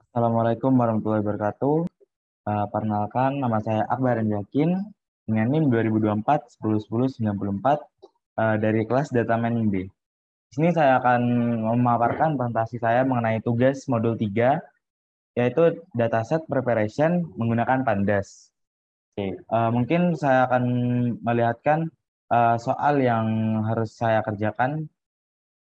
Assalamualaikum warahmatullahi wabarakatuh. Perkenalkan, nama saya Akbar Yakin dengan NIM 2024 10 10 94 dari kelas Data Mining B. Di sini saya akan memaparkan presentasi saya mengenai tugas modul 3, yaitu Dataset Preparation menggunakan Pandas. Oke, mungkin saya akan melihatkan soal yang harus saya kerjakan.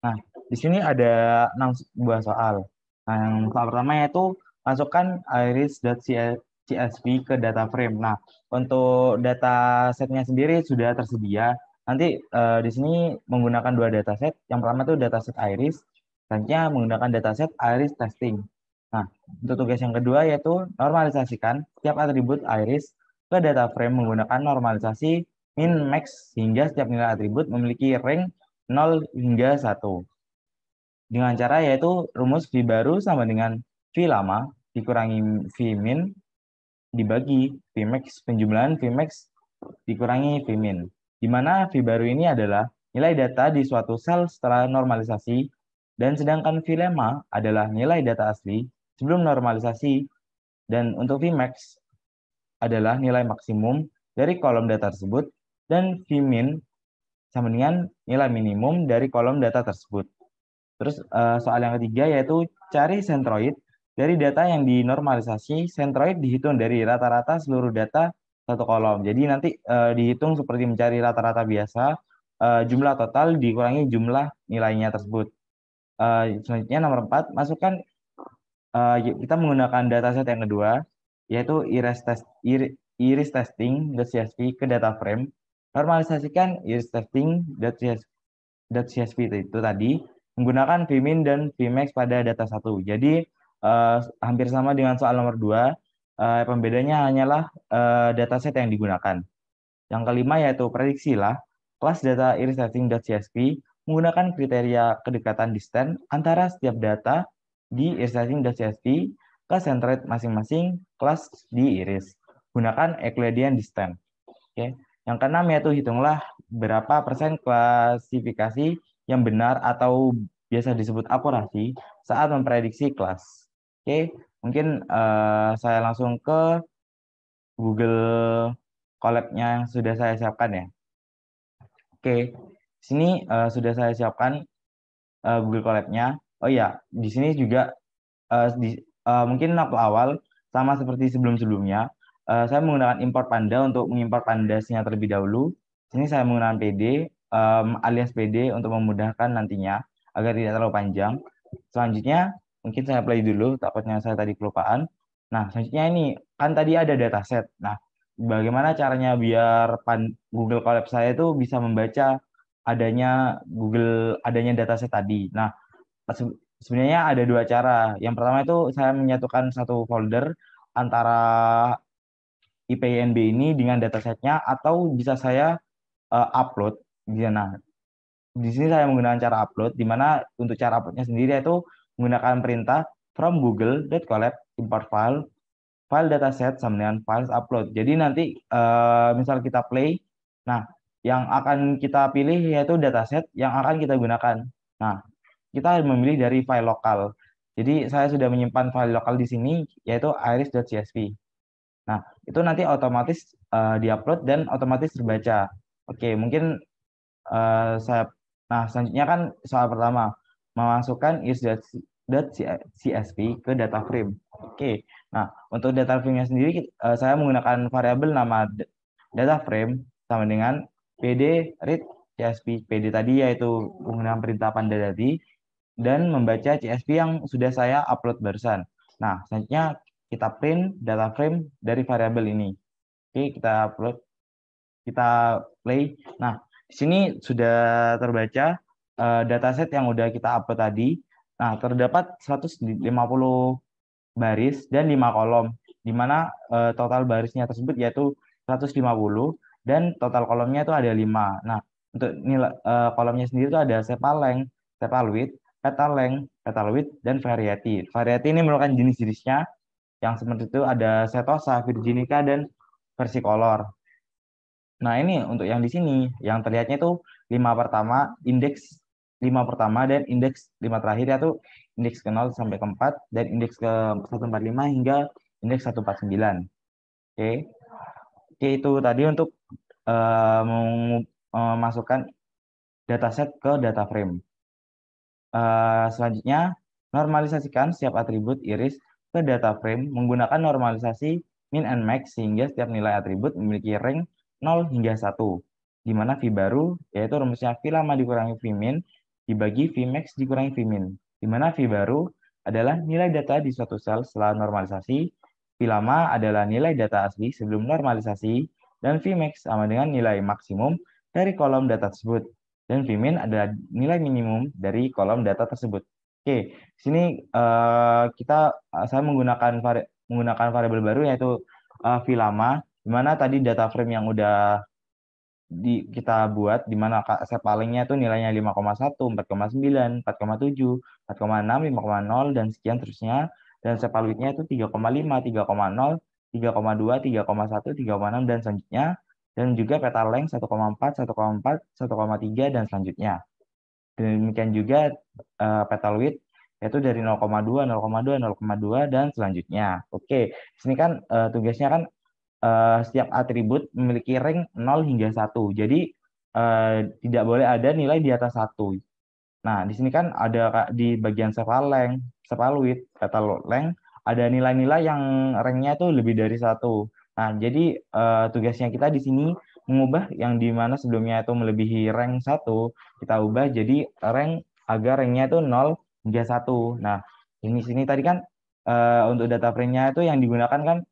Nah, di sini ada 6 buah soal. Nah, yang soal pertama yaitu masukkan iris.csv ke data frame. Nah, untuk data setnya sendiri sudah tersedia. Nanti di sini menggunakan dua dataset. Yang pertama itu dataset iris, selanjutnya menggunakan dataset iris testing. Nah, untuk tugas yang kedua yaitu normalisasikan setiap atribut iris ke data frame menggunakan normalisasi min max hingga setiap nilai atribut memiliki rank 0 hingga 1. Dengan cara yaitu rumus V baru sama dengan V lama dikurangi V min dibagi V max penjumlahan V max dikurangi V min. Di mana V baru ini adalah nilai data di suatu sel setelah normalisasi dan sedangkan V lama adalah nilai data asli sebelum normalisasi dan untuk V max adalah nilai maksimum dari kolom data tersebut dan V min sama dengan nilai minimum dari kolom data tersebut. Terus soal yang ketiga yaitu cari sentroid dari data yang dinormalisasi. Sentroid dihitung dari rata-rata seluruh data satu kolom. Jadi nanti dihitung seperti mencari rata-rata biasa, jumlah total dikurangi jumlah nilainya tersebut. Selanjutnya nomor 4, masukkan kita menggunakan dataset yang kedua yaitu iris testing.csv ke data frame. Normalisasikan iris testing.csv itu tadi menggunakan Vmin dan Vmax pada data 1. Jadi hampir sama dengan soal nomor 2. Pembedanya hanyalah dataset yang digunakan. Yang kelima yaitu prediksilah kelas data iris testing.csv menggunakan kriteria kedekatan distance antara setiap data di iris testing.csv ke centroid masing-masing kelas di iris. Gunakan Euclidean distance. Oke. Yang keenam yaitu hitunglah berapa persen klasifikasi yang benar atau biasa disebut akurasi saat memprediksi kelas. Oke, mungkin saya langsung ke Google Colab-nya yang sudah saya siapkan ya. Oke, sini sudah saya siapkan Google Colab-nya. Oh iya, di sini juga mungkin waktu awal sama seperti sebelum-sebelumnya, saya menggunakan import Panda untuk mengimport Pandasnya terlebih dahulu. Sini saya menggunakan PD alias PD untuk memudahkan nantinya agar tidak terlalu panjang. Selanjutnya mungkin saya play dulu, takutnya saya tadi kelupaan. Nah, selanjutnya ini kan tadi ada dataset. Nah, bagaimana caranya biar Google Colab saya itu bisa membaca adanya dataset tadi. Nah, sebenarnya ada dua cara. Yang pertama itu saya menyatukan satu folder antara IPNB ini dengan datasetnya atau bisa saya upload. Nah, di sini saya menggunakan cara upload, di mana untuk cara uploadnya sendiri itu menggunakan perintah from google.colab import file dataset sama dengan files upload. Jadi nanti misal kita play, nah yang akan kita pilih yaitu dataset yang akan kita gunakan. Nah, kita memilih dari file lokal. Jadi saya sudah menyimpan file lokal di sini yaitu iris.csv. Nah, itu nanti otomatis diupload dan otomatis terbaca. Oke, mungkin saya selanjutnya kan soal pertama memasukkan iris.csv ke data frame. Oke. Nah, untuk data frame-nya sendiri saya menggunakan variabel nama data frame sama dengan pd read csv. PD tadi yaitu menggunakan perintah Panda tadi dan membaca CSV yang sudah saya upload barusan. Nah, selanjutnya kita print data frame dari variabel ini. Oke, kita upload, kita play. Nah, di sini sudah terbaca dataset yang udah kita upload tadi. Nah, terdapat 150 baris dan 5 kolom, di mana total barisnya tersebut yaitu 150 dan total kolomnya itu ada 5. Nah, untuk nilai kolomnya sendiri itu ada sepal length, sepal width, petal length, petal width, dan variety. Variety ini merupakan jenis-jenisnya yang seperti itu ada setosa, virginica, dan versicolor. Nah, ini untuk yang di sini, yang terlihatnya itu 5 pertama, indeks 5 pertama dan indeks 5 terakhir, yaitu indeks ke 0 sampai ke 4 dan indeks ke 145 hingga indeks 149. Oke. Oke, itu tadi untuk memasukkan dataset ke data frame. Selanjutnya, normalisasikan setiap atribut iris ke data frame menggunakan normalisasi min and max sehingga setiap nilai atribut memiliki rank 0 hingga 1, di mana V baru yaitu rumusnya V lama dikurangi V min dibagi V max dikurangi V min, di mana V baru adalah nilai data di suatu sel setelah normalisasi, V lama adalah nilai data asli sebelum normalisasi, dan V max sama dengan nilai maksimum dari kolom data tersebut. Dan Vmin adalah nilai minimum dari kolom data tersebut. Oke, sini saya menggunakan variabel baru yaitu V lama, di mana tadi data frame yang udah kita buat, di mana sepalingnya itu nilainya 5,1, 4,9, 4,7, 4,6, 5,0, dan sekian terusnya. Dan sepalwidthnya itu 3,5, 3,0, 3,2, 3,1, 3,6, dan selanjutnya. Dan juga peta length 1,4, 1,4, 1,3, dan selanjutnya. Demikian juga peta width yaitu dari 0,2, 0,2, 0,2, dan selanjutnya. Oke, sini kan tugasnya kan setiap atribut memiliki rank 0 hingga 1. Jadi tidak boleh ada nilai di atas 1. Nah, di sini kan ada di bagian sepal length, sepal width, peta length, ada nilai-nilai yang ranknya itu lebih dari 1. Nah, jadi tugasnya kita di sini mengubah yang di mana sebelumnya itu melebihi rank 1, kita ubah jadi rank agar ranknya itu 0 hingga 1. Nah, ini sini tadi kan untuk data frame-nya itu yang digunakan kan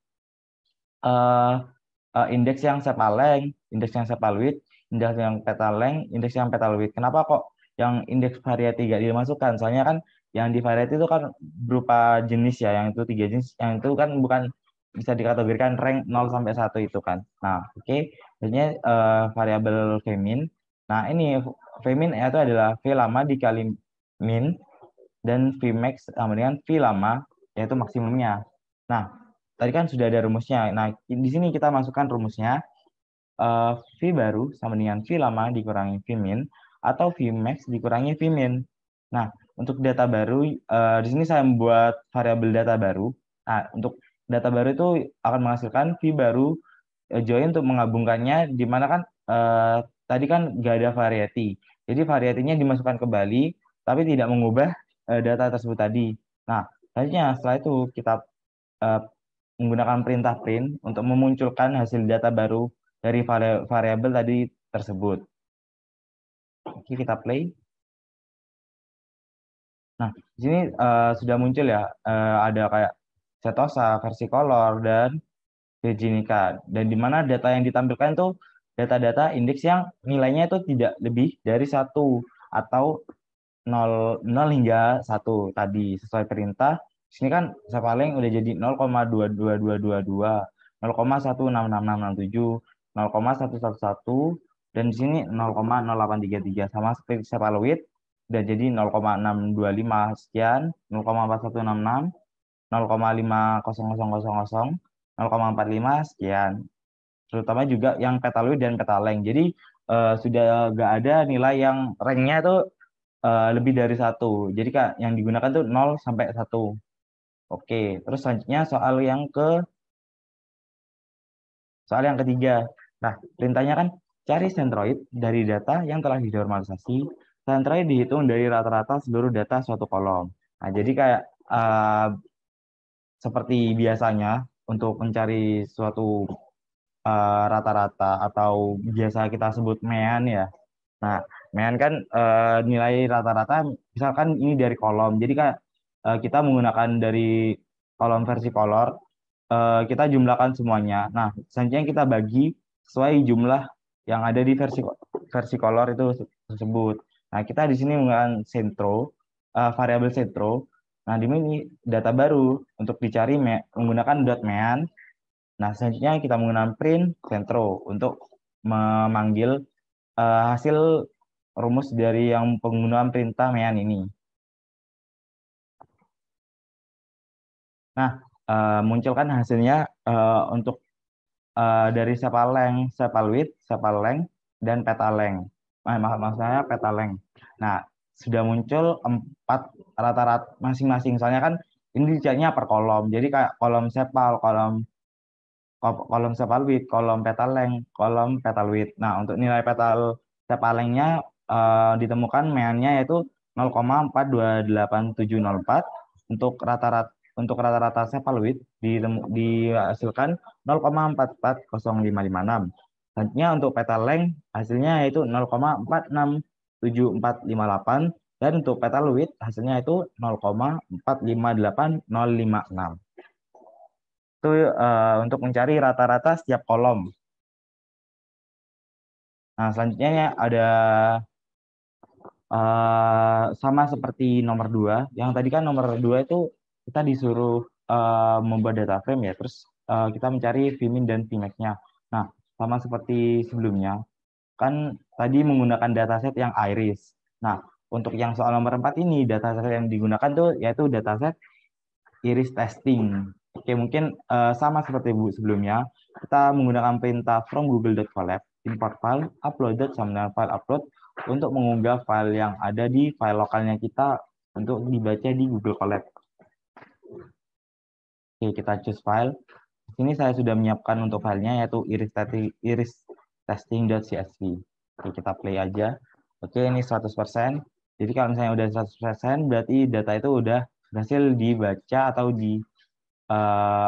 indeks yang sepal length, indeks yang sepal width, indeks yang peta length, indeks yang peta width. Kenapa kok yang indeks variety tidak dimasukkan? Soalnya kan yang di variety itu kan berupa jenis ya, yang itu 3 jenis, yang itu kan bukan bisa dikategorikan rank 0 sampai 1 itu kan. Nah, oke. Jadinya variabel Vmin. Nah, ini Vmin itu adalah V lama dikali min dan Vmax sama dengan V lama yaitu maksimumnya. Nah, tadi kan sudah ada rumusnya. Nah, di sini kita masukkan rumusnya. V baru sama dengan V lama dikurangi V min atau V max dikurangi V min. Nah, untuk data baru, di sini saya membuat variabel data baru. Nah, untuk data baru itu akan menghasilkan V baru join untuk menggabungkannya, di mana kan tadi kan nggak ada variety. Jadi variety-nya dimasukkan kembali, tapi tidak mengubah data tersebut tadi. Nah, selanjutnya setelah itu kita menggunakan perintah print untuk memunculkan hasil data baru dari variabel tadi tersebut. Oke, kita play. Nah, di sini sudah muncul ya, ada kayak Setosa, versicolor, dan Virginica. Dan di mana data yang ditampilkan itu data-data indeks yang nilainya itu tidak lebih dari 1 atau 0 hingga 1 tadi sesuai perintah. Di sini kan saya paling udah jadi 0,22222, 0,16667, 0,111, dan di sini 0,0833 sama seperti Sepaloid udah jadi 0,625 sekian, 0,4166, 0,500000, 0,45 sekian. Terutama juga yang petaloid dan petaleng. Jadi sudah nggak ada nilai yang ranknya itu lebih dari 1. Jadi Kak, yang digunakan tuh 0 sampai 1. Oke, terus selanjutnya soal yang ketiga. Nah, perintahnya kan cari sentroid dari data yang telah dinormalisasi. Sentroid dihitung dari rata-rata seluruh data suatu kolom. Nah, jadi kayak seperti biasanya untuk mencari suatu rata-rata atau biasa kita sebut mean ya. Nah, mean kan nilai rata-rata misalkan ini dari kolom. Jadi kan kita menggunakan dari kolom versi color, kita jumlahkan semuanya. Nah, selanjutnya kita bagi sesuai jumlah yang ada di versi color itu tersebut. Nah, kita di sini menggunakan variabel centro. Nah, di sini data baru untuk dicari menggunakan .mean. Nah, selanjutnya kita menggunakan print centro untuk memanggil hasil rumus dari yang penggunaan perintah mean ini. Nah, munculkan hasilnya untuk dari sepal length, sepal width, sepal length, dan peta length. Nah, maksudnya peta length. Nah, sudah muncul 4 rata-rata masing-masing. Soalnya kan ini dicarinya per kolom. Jadi kayak kolom sepal, kolom sepal width, kolom petal length, kolom petal width. Nah, untuk nilai petal sepal length-nya ditemukan meannya yaitu 0,428704. Untuk rata-rata sepal width dihasilkan 0,440556. Selanjutnya untuk petal length hasilnya yaitu 0,467458, dan untuk petal width hasilnya itu 0,4580056. Itu untuk mencari rata-rata setiap kolom. Nah, selanjutnya ada sama seperti nomor 2. Yang tadi kan nomor 2 itu kita disuruh membuat data frame ya, terus kita mencari Vmin dan Vmax-nya. Nah, sama seperti sebelumnya, kan tadi menggunakan dataset yang iris. Nah, untuk yang soal nomor 4 ini, dataset yang digunakan tuh yaitu dataset iris testing. Oke, mungkin sama seperti sebelumnya, kita menggunakan perintah from google.collab, import file, uploaded, sama dengan file upload, untuk mengunggah file yang ada di file lokalnya kita untuk dibaca di Google Colab. Oke, kita choose file. Di sini saya sudah menyiapkan untuk filenya yaitu iristesting.csv. Oke, kita play aja. Oke, ini 100%. Jadi kalau misalnya udah 100%, berarti data itu udah berhasil dibaca atau di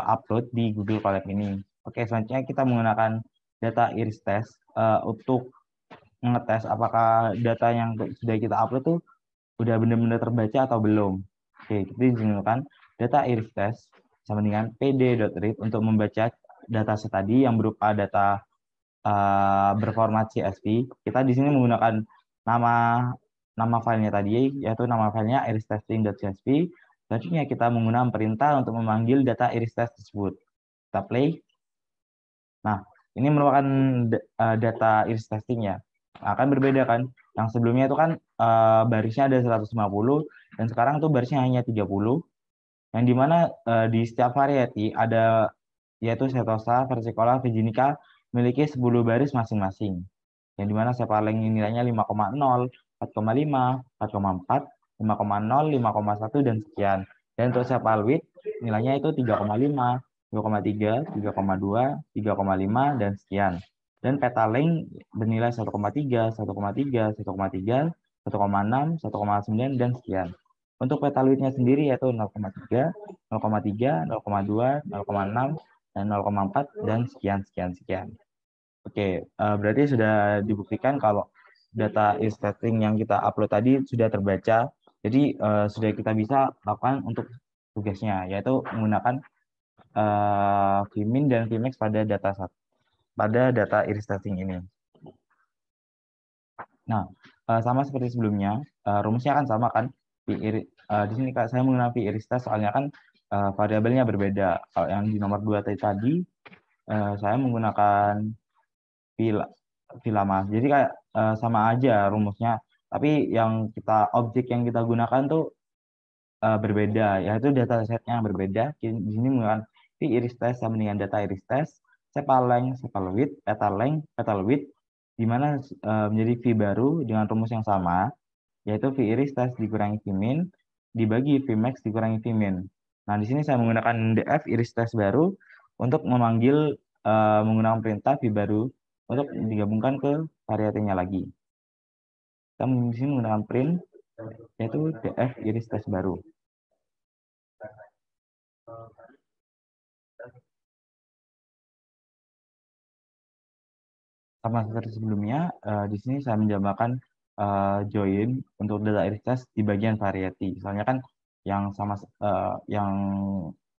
upload di Google Colab ini. Oke, selanjutnya kita menggunakan data iris test untuk ngetes apakah data yang sudah kita upload tuh udah benar-benar terbaca atau belum. Oke, kita gunakan data iris test sama dengan pd.read untuk membaca data tadi yang berupa data berformat CSV. Kita di sini menggunakan nama filenya tadi, yaitu nama filenya iristesting.csv. Selanjutnya kita menggunakan perintah untuk memanggil data iris test tersebut. Kita play. Nah, ini merupakan data iris testing ya. Akan berbeda kan. Yang sebelumnya itu kan barisnya ada 150 dan sekarang tuh barisnya hanya 30. Yang dimana di setiap variety ada yaitu Setosa, Versicolor, Virginica memiliki 10 baris masing-masing. Yang dimana paling nilainya 5,0, 4,5, 4,4, 5,0, 5,1 dan sekian. Dan untuk sepal width nilainya itu 3,5, 2,3, 3,2, 3,5 dan sekian. Dan petal length bernilai 1,3, 1,3, 1,3, 1,6, 1,9 dan sekian. Untuk petal width-nya sendiri yaitu 0,3, 0,3, 0,2, 0,6, dan 0,4 dan sekian. Oke, berarti sudah dibuktikan kalau data iris-testing yang kita upload tadi sudah terbaca. Jadi sudah kita bisa lakukan untuk tugasnya, yaitu menggunakan Vmin dan Vmax pada data iris-testing ini. Nah, sama seperti sebelumnya, rumusnya kan sama kan. Di sini saya menggunakan iris-test soalnya kan variabelnya berbeda. Kalau yang di nomor 2 tadi, saya menggunakan Vilama. Jadi kayak sama aja rumusnya, tapi objek yang kita gunakan tuh berbeda, yaitu datasetnya yang berbeda. Di sini menggunakan iris test sama dengan data iris test, sepal length, sepal width, petal length, petal width, di mana menjadi V baru dengan rumus yang sama, yaitu V iris test dikurangi Vmin dibagi Vmax dikurangi Vmin. Nah, di sini saya menggunakan df iris test baru untuk memanggil menggunakan perintah V baru untuk digabungkan ke variabelnya lagi. Kita di sini menggunakan print yaitu df iris test baru. Sama seperti sebelumnya, di sini saya menambahkan join untuk data iris test di bagian variety. Soalnya kan yang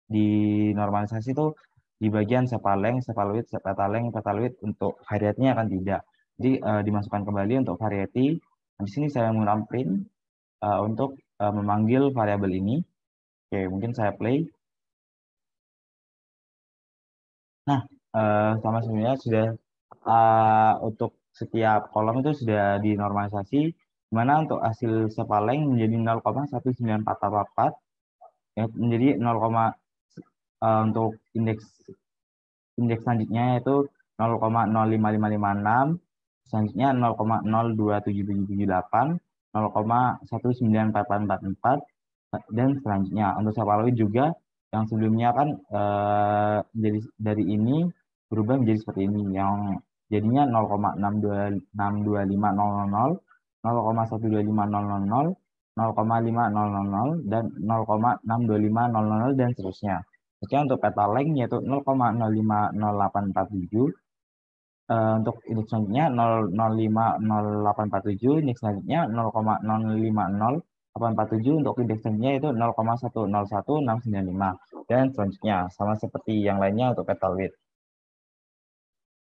di normalisasi itu di bagian sepal length, sepal width, petal width untuk variety-nya akan tidak. Jadi dimasukkan kembali untuk variety. Di sini saya menggunakan print untuk memanggil variabel ini. Oke, mungkin saya play. Nah, sama sebenarnya sudah untuk setiap kolom itu sudah dinormalisasi, di mana untuk hasil sepaleng menjadi 0,19444, ya, menjadi 0, untuk indeks selanjutnya yaitu 0,055556, selanjutnya 0,027778, 0,194444 dan selanjutnya. Untuk Sapaloid juga yang sebelumnya kan jadi dari ini berubah menjadi seperti ini, yang jadinya 0,625000, 0,125000, 0,5000 dan 0,62500 dan seterusnya. Oke, untuk petaleng yaitu 0,050847. Untuk indeks selanjutnya 0,050847, indeks selanjutnya 0,050847, untuk indeks selanjutnya itu 0,101695 dan selanjutnya sama seperti yang lainnya untuk petal width.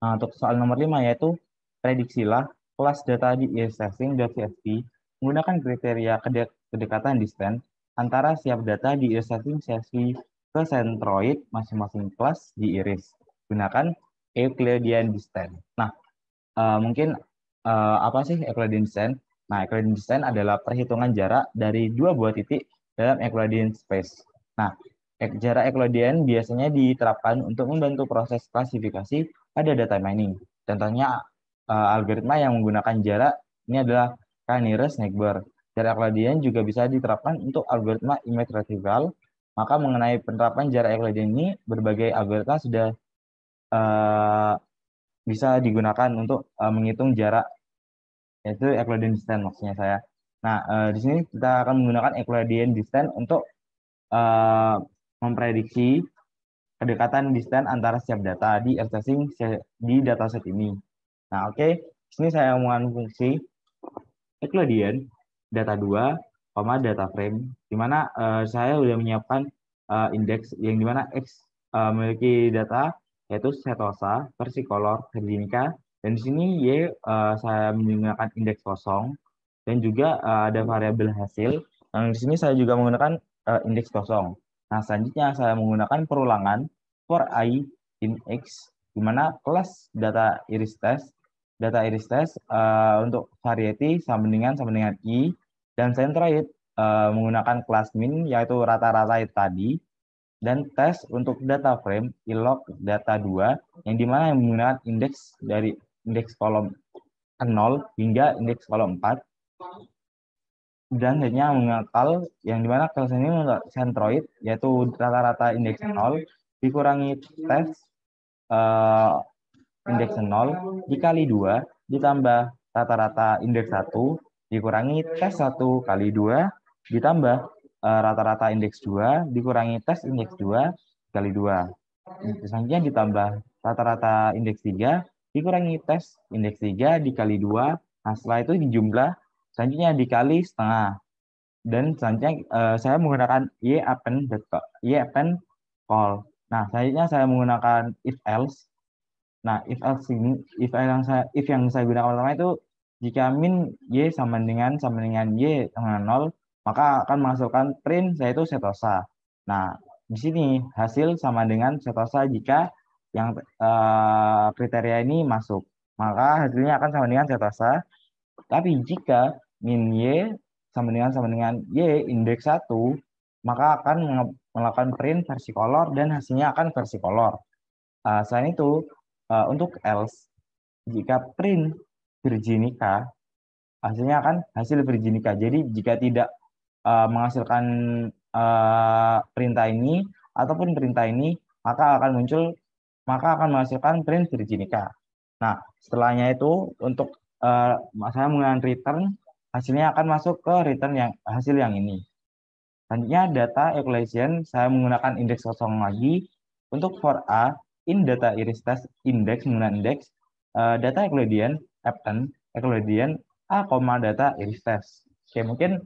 Nah, untuk soal nomor 5 yaitu prediksilah kelas data di iris-testing.csv menggunakan kriteria kedekatan distance antara siap data di iris-testing CSV ke centroid masing-masing kelas di iris. Gunakan Euclidean distance. Nah, mungkin apa sih Euclidean distance? Nah, Euclidean distance adalah perhitungan jarak dari dua buah titik dalam Euclidean space. Nah, jarak Euclidean biasanya diterapkan untuk membantu proses klasifikasi pada data mining. Contohnya algoritma yang menggunakan jarak ini adalah K-nearest neighbor. Jarak Euclidean juga bisa diterapkan untuk algoritma image retrieval. Maka mengenai penerapan jarak Euclidean ini, berbagai algoritma sudah bisa digunakan untuk menghitung jarak, yaitu Euclidean distance maksudnya saya. Nah, di sini kita akan menggunakan Euclidean distance untuk memprediksi kedekatan distance antara setiap data di accessing di dataset ini. Nah, oke. Di sini saya menggunakan fungsi Euclidean data 2, data frame, di mana saya sudah menyiapkan indeks yang dimana X memiliki data yaitu setosa, versicolor, virginica, dan di sini Y saya menggunakan indeks kosong, dan juga ada variabel hasil. Yang di sini saya juga menggunakan indeks kosong. Nah, selanjutnya saya menggunakan perulangan for I in X, di mana kelas data iris test untuk variety sama dengan I, dan centroid menggunakan kelas min yaitu rata-rata itu tadi, dan tes untuk data frame ilog data 2 yang dimana yang menggunakan indeks dari indeks kolom 0 hingga indeks kolom 4, dan hanya mengakal yang dimana kelas ini untuk centroid yaitu rata-rata indeks 0 dikurangi tes indeks 0 dikali 2 ditambah rata-rata indeks 1 dikurangi tes 1 kali 2 ditambah rata-rata indeks 2 dikurangi tes indeks 2 kali 2. Selanjutnya ditambah rata-rata indeks 3 dikurangi tes indeks 3 dikali 2. Nah, setelah itu dijumlah, selanjutnya dikali setengah. Dan selanjutnya saya menggunakan y append call. Nah, selanjutnya saya menggunakan if else. Nah, if yang saya gunakan pertama itu jika min y sama dengan y sama 0, maka akan menghasilkan print yaitu setosa. Nah, di sini hasil sama dengan setosa jika yang kriteria ini masuk, maka hasilnya akan sama dengan setosa. Tapi jika min y sama dengan y indeks 1, maka akan melakukan print versicolor dan hasilnya akan versicolor. Selain itu, untuk else, jika print virginica, hasilnya akan hasil virginica. Jadi jika tidak menghasilkan perintah ini ataupun perintah ini, maka akan menghasilkan print virginica. Nah, setelahnya itu untuk saya menggunakan return, hasilnya akan masuk ke return yang hasil yang ini. Selanjutnya data equalization, saya menggunakan indeks kosong lagi. Untuk for A, in data iris test index menggunakan indeks data Euclidean append Euclidean A, data iris test. Oke, mungkin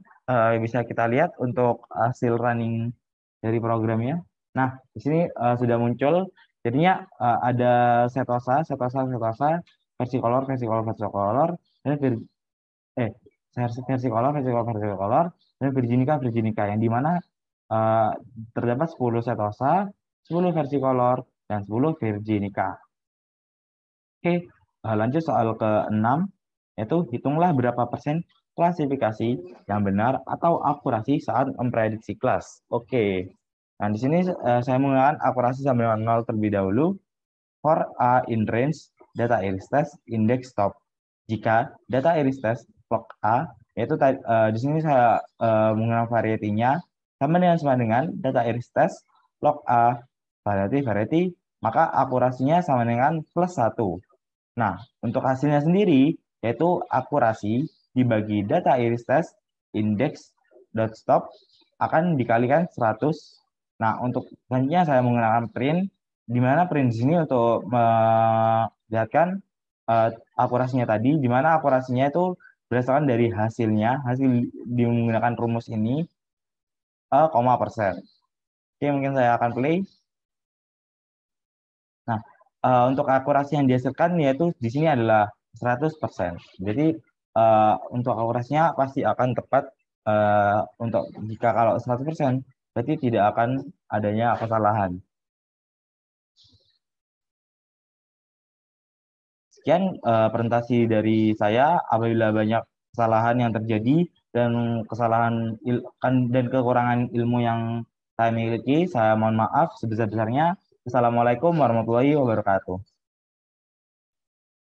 bisa kita lihat untuk hasil running dari programnya. Nah, di sini sudah muncul. Jadinya ada setosa, versicolor, dan versicolor, dan virginica, yang dimana terdapat 10 setosa, 10 versicolor, dan 10 virginica. Oke, lanjut soal ke-6, yaitu hitunglah berapa persen klasifikasi yang benar atau akurasi saat memprediksi kelas. Oke, nah di sini saya menggunakan akurasi sampai 0 terlebih dahulu. For A in range, data iris test, index stop. Jika data iris test block A Yaitu di sini saya menggunakan variety-nya sama dengan data iris test log A variety, maka akurasinya sama dengan +1. Nah, untuk hasilnya sendiri, yaitu akurasi dibagi data iris test index.stop akan dikalikan 100. Nah, untuk selanjutnya saya menggunakan print, di mana print di sini untuk melihatkan akurasinya tadi, di mana akurasinya itu berdasarkan dari hasilnya, hasil menggunakan rumus ini, koma persen. Oke, mungkin saya akan play. Nah, untuk akurasi yang dihasilkan yaitu di sini adalah 100%. Jadi untuk akurasinya pasti akan tepat untuk jika kalau 100%, berarti tidak akan adanya kesalahan. Sekian presentasi dari saya. Apabila banyak kesalahan yang terjadi dan dan kekurangan ilmu yang saya miliki, saya mohon maaf sebesar-besarnya. Assalamualaikum warahmatullahi wabarakatuh.